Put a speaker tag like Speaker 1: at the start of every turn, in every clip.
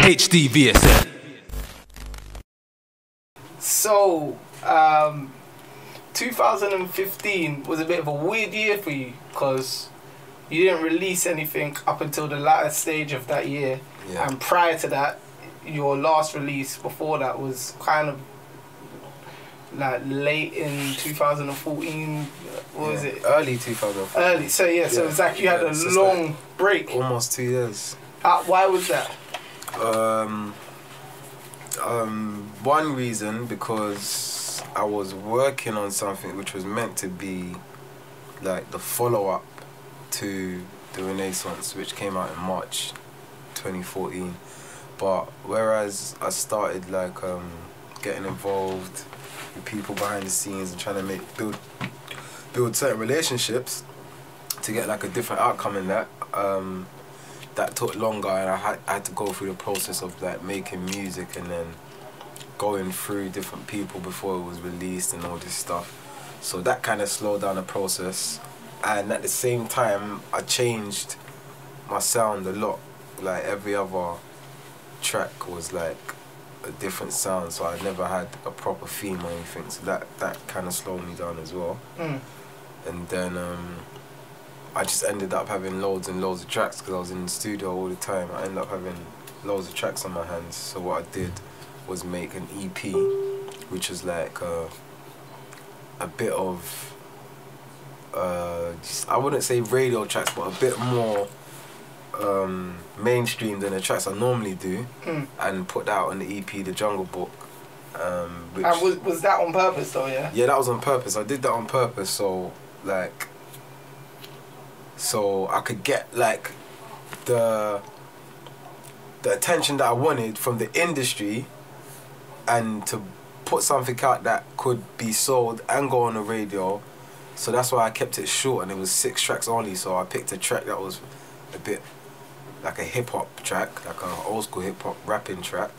Speaker 1: HDVSN.
Speaker 2: So, 2015 was a bit of a weird year for you because you didn't release anything up until the latter stage of that year.
Speaker 3: Yeah.
Speaker 2: And prior to that, your last release before that was kind of like late in 2014. What was it?
Speaker 3: Early 2014.
Speaker 2: Early. So yeah, so it's like you had a long break.
Speaker 3: Almost 2 years.
Speaker 2: Why was that?
Speaker 3: One reason, because I was working on something which was meant to be like the follow-up to the Renaissance, which came out in March 2014. But whereas I started like getting involved with people behind the scenes and trying to build certain relationships to get like a different outcome in that, that took longer, and I had to go through the process of like making music and then going through different people before it was released and all this stuff. So that kind of slowed down the process, and at the same time I changed my sound a lot. Like every other track was like a different sound, so I never had a proper theme or anything, so that kind of slowed me down as well. And then I just ended up having loads and loads of tracks because I was in the studio all the time. I ended up having loads of tracks on my hands, so what I did was make an EP, which was like a bit of I wouldn't say radio tracks, but a bit more mainstream than the tracks I normally do, and put that out on the EP, The Jungle Book. Which,
Speaker 2: and was that on purpose though, yeah?
Speaker 3: Yeah, that was on purpose. I did that on purpose, so I could get like the attention that I wanted from the industry, and to put something out that could be sold and go on the radio. So that's why I kept it short, and it was 6 tracks only. So I picked a track that was a bit like a hip-hop track, like an old school hip-hop rapping track,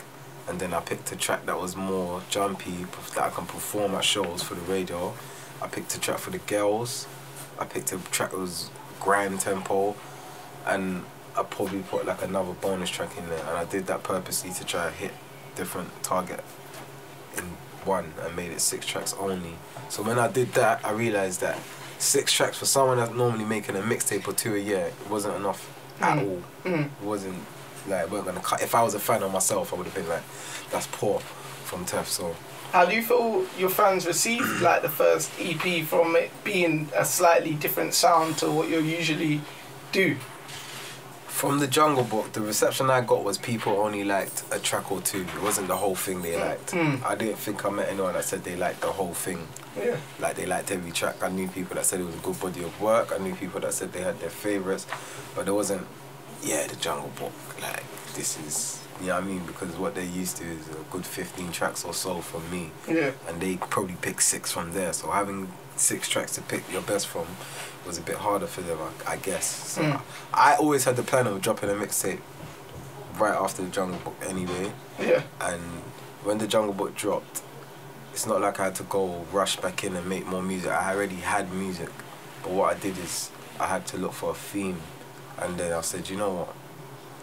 Speaker 3: and then I picked a track that was more jumpy, that I can perform at shows for the radio. I picked a track for the girls. I picked a track that was grime tempo, and I probably put like another bonus track in there, and I did that purposely to try to hit different target in one, and made it 6 tracks only. So when I did that, I realised that 6 tracks for someone that's normally making a mixtape or 2 a year, it wasn't enough at all. It wasn't like, weren't gonna cut. If I was a fan of myself, I would have been like, that's poor from Tef. So
Speaker 2: how do you feel your fans received like the first EP, from it being a slightly different sound to what you usually do?
Speaker 3: From The Jungle Book, the reception I got was people only liked a track or 2. It wasn't the whole thing they liked. I didn't think I met anyone that said they liked the whole thing.
Speaker 2: Yeah.
Speaker 3: Like they liked every track. I knew people that said it was a good body of work. I knew people that said they had their favourites. But there wasn't, yeah, The Jungle Book, like this is, you know what I mean? Because what they're used to is a good 15 tracks or so from me.
Speaker 2: Yeah.
Speaker 3: And they probably pick 6 from there. So having 6 tracks to pick your best from was a bit harder for them, I guess. So I always had the plan of dropping a mixtape right after The Jungle Book anyway.
Speaker 2: Yeah.
Speaker 3: And when The Jungle Book dropped, it's not like I had to go rush back in and make more music. I already had music. But what I did is I had to look for a theme. And then I said, you know what?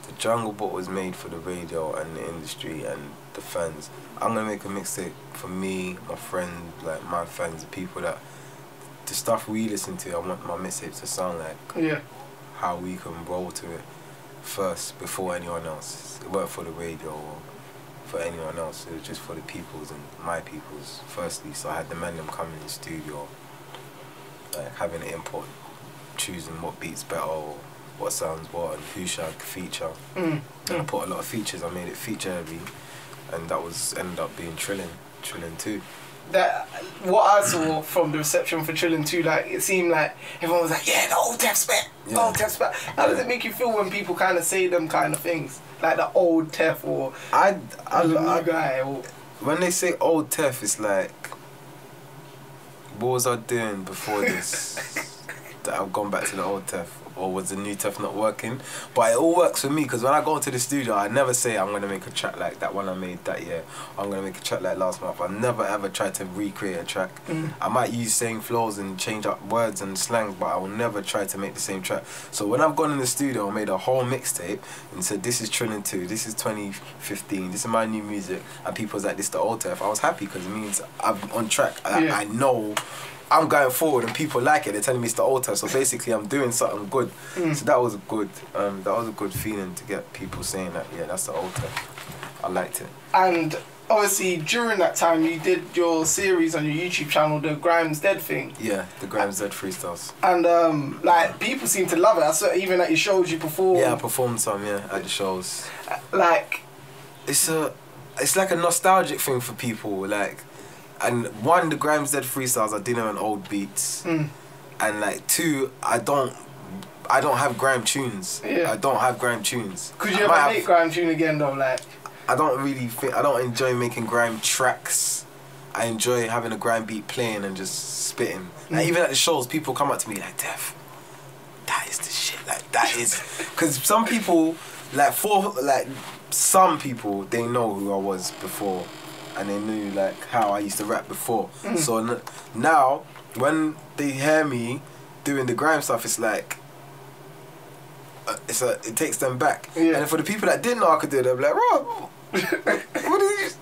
Speaker 3: The Jungle Book was made for the radio and the industry and the fans. I'm gonna make a mixtape for me, my friends, like my fans, the people that, the stuff we listen to. I want my mixtape to sound like how we can roll to it first before anyone else. It weren't for the radio or for anyone else. It was just for the people's and my people's firstly. So I had the men them come in the studio, like having an input, choosing what beats better or what sounds what and who should I feature. And I put a lot of features. I made it feature heavy, and that was ended up being Trillin 2.
Speaker 2: That what I saw from the reception for Trillin 2, like it seemed like everyone was like, yeah, the old Tef spec, the old Tef spec. How does it make you feel when people kind of say them kind of things, like the old Tef or the new guy? Or
Speaker 3: when they say old Tef, it's like, what was I doing before this that I've gone back to the old Tef? or was the new Tef not working? But it all works for me because when I go into the studio, I never say I'm gonna make a track like that one I made that year. I'm gonna make a track like last month. I never ever try to recreate a track. I might use same flows and change up words and slangs, but I will never try to make the same track. So when I've gone in the studio and made a whole mixtape and said this is Trillin 2, this is 2015, this is my new music, and people's like, this is the old Tef, I was happy because it means I'm on track. I know I'm going forward and people like it. They're telling me it's the old Tef, so basically I'm doing something good. So that was a good feeling to get people saying that, yeah, that's the old Tef. I liked it.
Speaker 2: And obviously during that time you did your series on your YouTube channel, the Grimes Dead thing.
Speaker 3: Yeah, the Grimes Dead freestyles.
Speaker 2: And like people seem to love it. I saw even at your shows you performed.
Speaker 3: Yeah, I performed some, yeah, at the shows.
Speaker 2: Like
Speaker 3: it's like a nostalgic thing for people, like. And one, the Grimes Dead freestyles, I did them on old beats, and like two, I don't have grime tunes.
Speaker 2: Yeah.
Speaker 3: I don't have grime tunes.
Speaker 2: Could you ever make grime tune again though? Like,
Speaker 3: I don't enjoy making grime tracks. I enjoy having a grime beat playing and just spitting. Like even at the shows, people come up to me like, Tef, that is the shit. Like that is, because some people, some people, they know who I was before. And they knew like how I used to rap before. So now when they hear me doing the grime stuff, it's like it takes them back. Yeah. And for the people that didn't know I could do it, they're like, "Bro, what is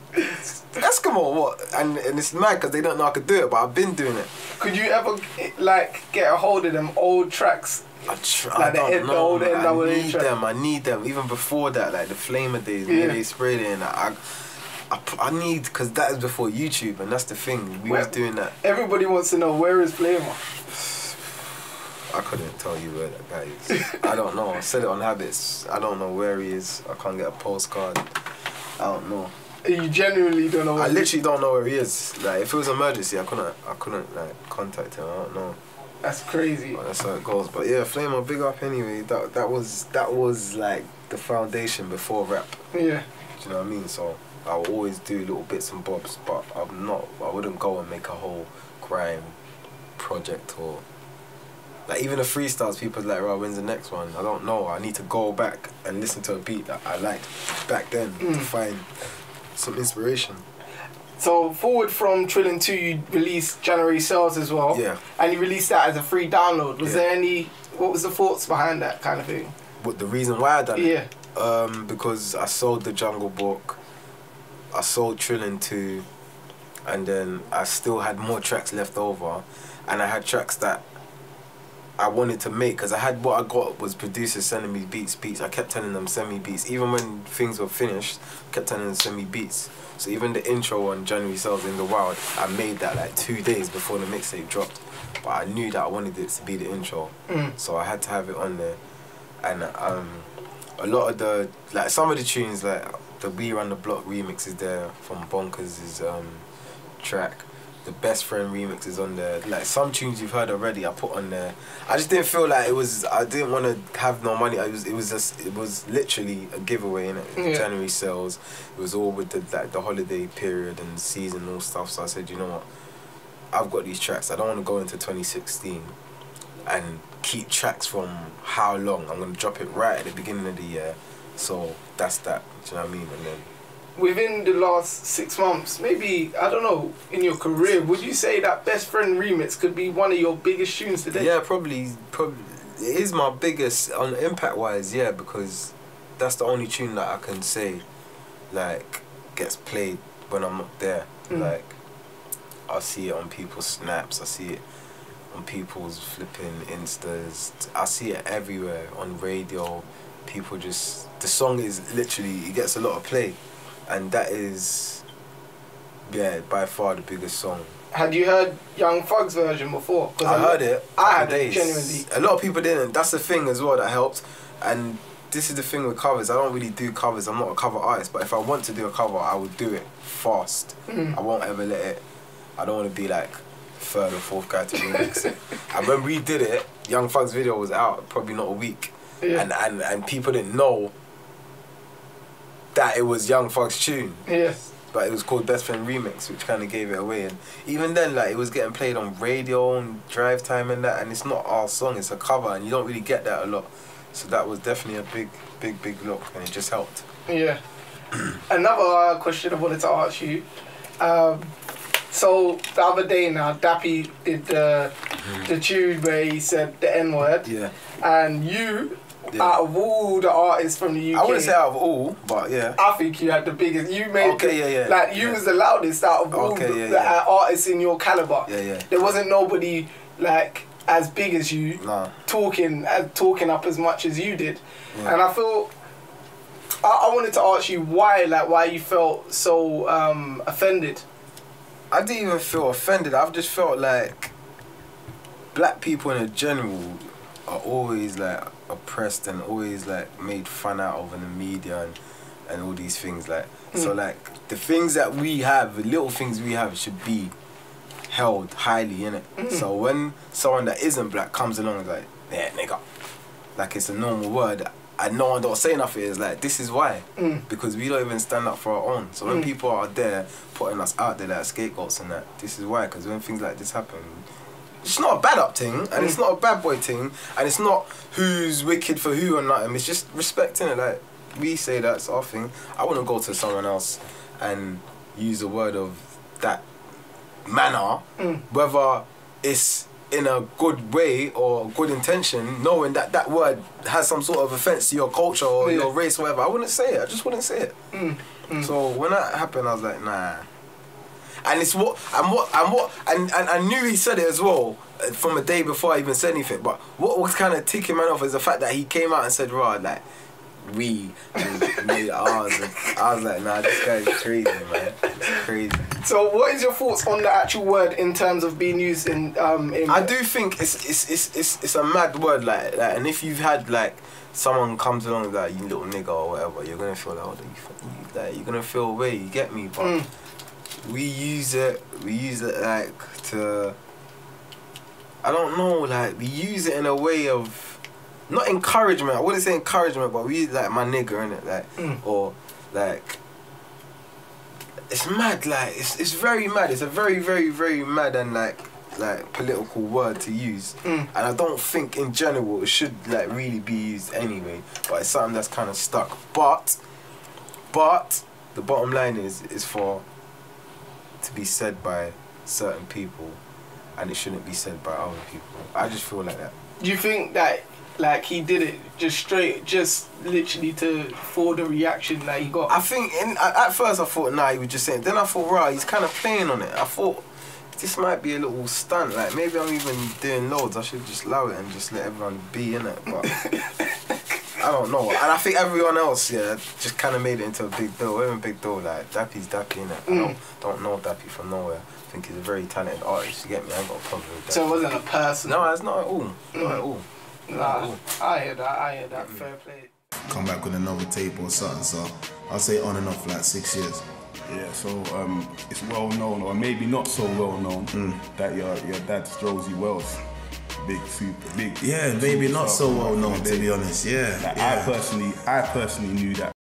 Speaker 3: Eskimo? What?" And it's mad because they don't know I could do it, but I've been doing it.
Speaker 2: Could you ever like get a hold of them old tracks?
Speaker 3: I don't know. I need them. Even before that, like the Flamer days, when they sprayed it in. I need, because that is before YouTube, and that's the thing. We was doing that.
Speaker 2: Everybody wants to know, where is Flamer?
Speaker 3: I couldn't tell you where that guy is. I don't know. I said it on Habits. I don't know where he is. I can't get a postcard. I don't know.
Speaker 2: You genuinely don't know where
Speaker 3: I literally don't know where he is. Like, if it was an emergency, I couldn't like contact him. I don't know.
Speaker 2: That's crazy.
Speaker 3: But that's how it goes. But yeah, Flamer, big up anyway. That was like the foundation before rap.
Speaker 2: Yeah.
Speaker 3: Do you know what I mean? So I will always do little bits and bobs, but I wouldn't go and make a whole grime project or like even the freestyles. People are like, "Right, when's the next one?" I don't know. I need to go back and listen to a beat that I liked back then to find some inspiration.
Speaker 2: So forward from Trillin 2, you released January Sales as well.
Speaker 3: Yeah.
Speaker 2: And you released that as a free download. Was there what was the thoughts behind that kind of thing?
Speaker 3: What the reason why I done it?
Speaker 2: Yeah.
Speaker 3: Because I sold the Jungle Book. I sold Trillin 2, and then I still had more tracks left over, and I had tracks that I wanted to make, because what I got was producers sending me beats. I kept telling them send me beats, even when things were finished. I kept telling them send me beats. So even the intro on January Sales in the Wild, I made that like 2 days before the mixtape dropped, but I knew that I wanted it to be the intro, so I had to have it on there. And a lot of the some of the tunes, like the We Run the Block remix is there from Bonkers' track. The Best Friend remix is on there. Like some tunes you've heard already, I put on there. I just didn't feel like I didn't want to have no money. It was literally a giveaway, innit? It was January Sales. It was all with the holiday period and seasonal stuff. So I said, you know what? I've got these tracks. I don't want to go into 2016 and keep tracks from how long. I'm gonna drop it right at the beginning of the year. So that's that. Do you know what I mean? And then
Speaker 2: within the last 6 months, maybe, I don't know, in your career, would you say that Best Friend remix could be one of your biggest tunes today?
Speaker 3: Yeah, probably it is my biggest on impact wise, yeah, because that's the only tune that I can say like gets played when I'm not there. Like I see it on people's snaps, I see it on people's flipping instas, I see it everywhere on radio. People just, the song is literally, it gets a lot of play. And that is, yeah, by far the biggest song.
Speaker 2: Had you heard Young Thug's version before?
Speaker 3: I heard it.
Speaker 2: I had it, genuinely.
Speaker 3: A lot of people didn't. That's the thing as well that helped. And this is the thing with covers. I don't really do covers. I'm not a cover artist. But if I want to do a cover, I would do it fast. I won't ever let it. I don't want to be like third or fourth guy to remix it. And when we did it, Young Thug's video was out probably not a week. Yeah. And people didn't know that it was Young Thug's tune.
Speaker 2: Yes.
Speaker 3: but it was called Best Friend Remix, which kind of gave it away. And even then, like, it was getting played on radio and drive time and that, and it's not our song, it's a cover, and you don't really get that a lot. So that was definitely a big look, and it just helped.
Speaker 2: Yeah. Another question I wanted to ask you. So the other day now, Dappy did the tune where he said the N-word.
Speaker 3: Yeah.
Speaker 2: And you, out of all the artists from the UK,
Speaker 3: I wouldn't say out of all, but yeah.
Speaker 2: I think you had the biggest. You made like you was the loudest out of all the artists in your caliber.
Speaker 3: Yeah.
Speaker 2: There wasn't nobody like as big as you talking up as much as you did, and I feel. I wanted to ask you why you felt so offended.
Speaker 3: I didn't even feel offended. I've just felt like black people in general are always like oppressed and always like made fun out of in the media and all these things like. So like the things that we have, the little things we have, should be held highly, innit? So when someone that isn't black comes along and like, yeah, nigga, like it's a normal word. And no one don't say nothing, it's like, this is why. Because we don't even stand up for our own. So when people are there putting us out there like scapegoats and that, this is why. Because when things like this happen, it's not a bad up thing, and it's not a bad boy thing, and it's not who's wicked for who or nothing. It's just respecting it. Like, we say that's our thing. I wouldn't go to someone else and use a word of that manner, whether it's in a good way or good intention, knowing that that word has some sort of offence to your culture or your race or whatever. I wouldn't say it. I just wouldn't say it. So when that happened, I was like, nah. And it's and I knew he said it as well from a day before I even said anything. But what was kind of ticking man off is the fact that he came out and said, "Rah, like we made ours." And I was like, nah, this guy's crazy, man. It's crazy.
Speaker 2: So what is your thoughts on the actual word in terms of being used in
Speaker 3: I do think it's a mad word, like, and if you've had like someone comes along like, you little nigga or whatever, you're gonna feel like, like you're gonna feel away, you get me? But we use it like to, I don't know, like we use it in a way of not encouragement. I wouldn't say encouragement, but we use like my nigga, innit, like or like. It's mad, like it's very mad. It's a very mad and like political word to use, and I don't think in general it should like really be used anyway. But it's something that's kind of stuck. But the bottom line is for to be said by certain people, and it shouldn't be said by other people. I just feel like that. Do
Speaker 2: you think that like he did it just literally for the reaction that he got?
Speaker 3: I think at first I thought, nah, he was just saying. Then I thought, right, he's kind of playing on it. I thought this might be a little stunt. Like maybe I'm even doing loads. I should just allow it and just let everyone be in it. But I don't know. And I think everyone else, just kind of made it into a big deal. Even big deal, like Dappy's Dappy, innit? I don't know Dappy from nowhere. I think he's a very talented artist. You get me? I ain't got a problem with that.
Speaker 2: So it wasn't a person?
Speaker 3: No, it's not at all. Not at all.
Speaker 2: Nah, I hear that. Fair play.
Speaker 1: Come back with another tape or something, so I'll say on and off for like 6 years.
Speaker 4: Yeah, so it's well known, or maybe not so well known, that your dad's Josie Wells, super big.
Speaker 1: Yeah, maybe not so well known, to be honest. Yeah,
Speaker 4: like, I personally knew that